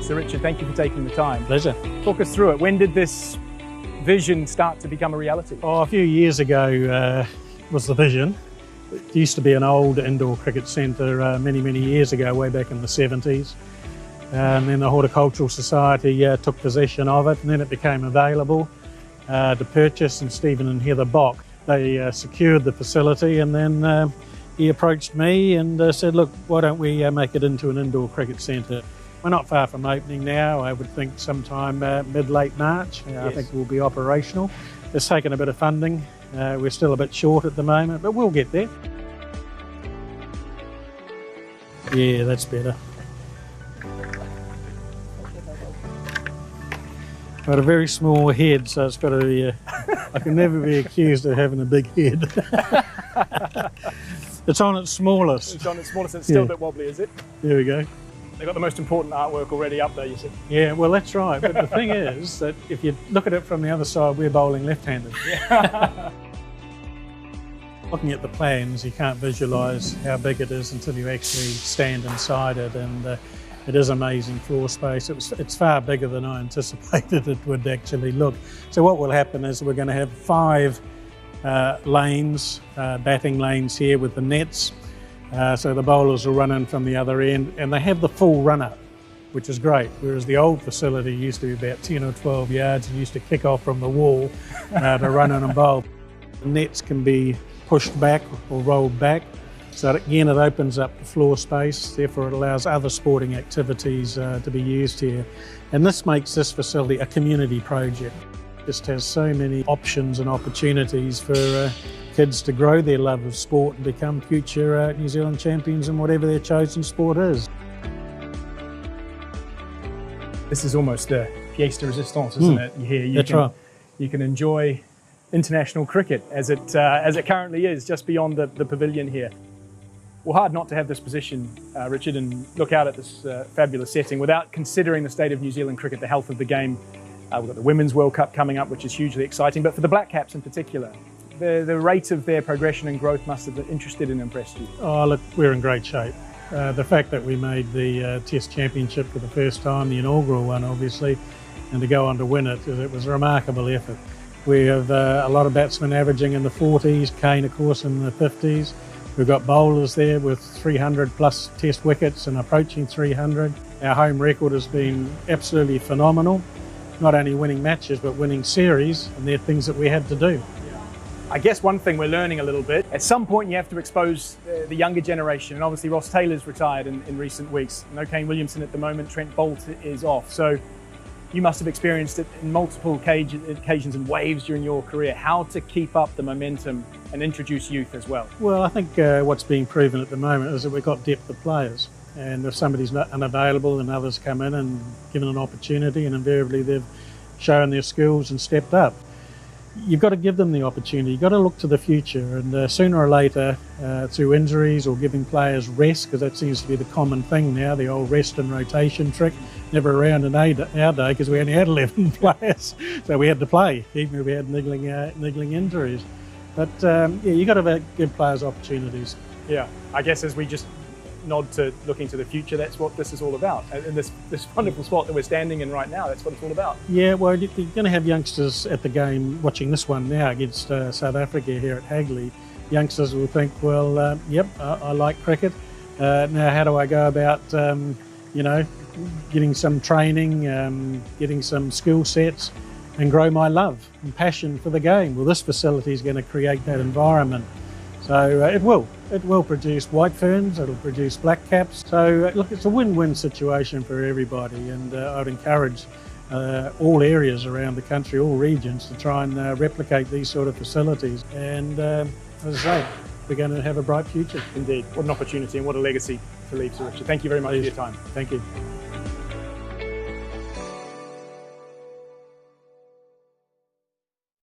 So Richard, thank you for taking the time. Pleasure. Talk us through it. When did this vision start to become a reality? Oh, a few years ago was the vision. It used to be an old indoor cricket centre many years ago, way back in the 70s. And then the Horticultural Society took possession of it, and then it became available to purchase, and Stephen and Heather Bock, they secured the facility, and then he approached me and said, look, why don't we make it into an indoor cricket centre? We're not far from opening now. I would think sometime mid-late March. I think we'll be operational. It's taken a bit of funding. We're still a bit short at the moment, but we'll get there. Yeah, that's better. Got a very small head, so it's got to be, I can never be accused of having a big head. It's on its smallest. It's on its smallest, it's still a bit wobbly, is it? There we go. They've got the most important artwork already up there, you see. Yeah, well, that's right. But the thing is that if you look at it from the other side, we're bowling left-handed. Yeah. Looking at the plans, you can't visualise how big it is until you actually stand inside it, and it is amazing floor space. It's far bigger than I anticipated it would actually look. So what will happen is we're going to have 5 lanes, batting lanes here with the nets. So the bowlers will run in from the other end, and they have the full run-up, which is great, whereas the old facility used to be about 10 or 12 yards and used to kick off from the wall to run in and bowl. The nets can be pushed back or rolled back, so that, again, it opens up the floor space, therefore it allows other sporting activities to be used here. And this makes this facility a community project. It just has so many options and opportunities for kids to grow their love of sport and become future New Zealand champions in whatever their chosen sport is. This is almost the pièce de résistance, isn't it? You can enjoy international cricket as it currently is, just beyond the pavilion here. Well, hard not to have this position, Richard, and look out at this fabulous setting without considering the state of New Zealand cricket, the health of the game. We've got the Women's World Cup coming up, which is hugely exciting, but for the Black Caps in particular, the rate of their progression and growth must have interested and impressed you. Oh, look, we're in great shape. The fact that we made the Test Championship for the first time, the inaugural one obviously, and to go on to win it was a remarkable effort. We have a lot of batsmen averaging in the 40s, Kane of course in the 50s. We've got bowlers there with 300 plus Test wickets and approaching 300. Our home record has been absolutely phenomenal, not only winning matches but winning series, and they're things that we had to do. I guess one thing we're learning a little bit, at some point you have to expose the younger generation, and obviously Ross Taylor's retired in recent weeks. No Kane Williamson at the moment, Trent Boult is off. So you must have experienced it in multiple occasions and waves during your career, how to keep up the momentum and introduce youth as well. Well, I think what's being proven at the moment is that we've got depth of players. And if somebody's not unavailable and others come in and given an opportunity, and invariably they've shown their skills and stepped up. You've got to give them the opportunity. You've got to look to the future, and sooner or later, through injuries or giving players rest, because that seems to be the common thing now, the old rest and rotation trick, never around in our day because we only had 11 players, so we had to play, even if we had niggling injuries. But yeah, you've got to give players opportunities. Yeah, I guess as we just nod to looking to the future, that's what this is all about. In this wonderful spot that we're standing in right now, that's what it's all about. Yeah, well, you're going to have youngsters at the game watching this one now against South Africa here at Hadllee. Youngsters will think, well, yep, I like cricket. Now how do I go about, you know, getting some training, getting some skill sets and grow my love and passion for the game? Well, this facility is going to create that environment. So it will produce white ferns, it'll produce black caps. So look, it's a win-win situation for everybody, and I'd encourage all areas around the country, all regions, to try and replicate these sort of facilities. And as I say, we're going to have a bright future. Indeed. What an opportunity and what a legacy to leave, Sir Richard. Thank you very much for your time. Thank you.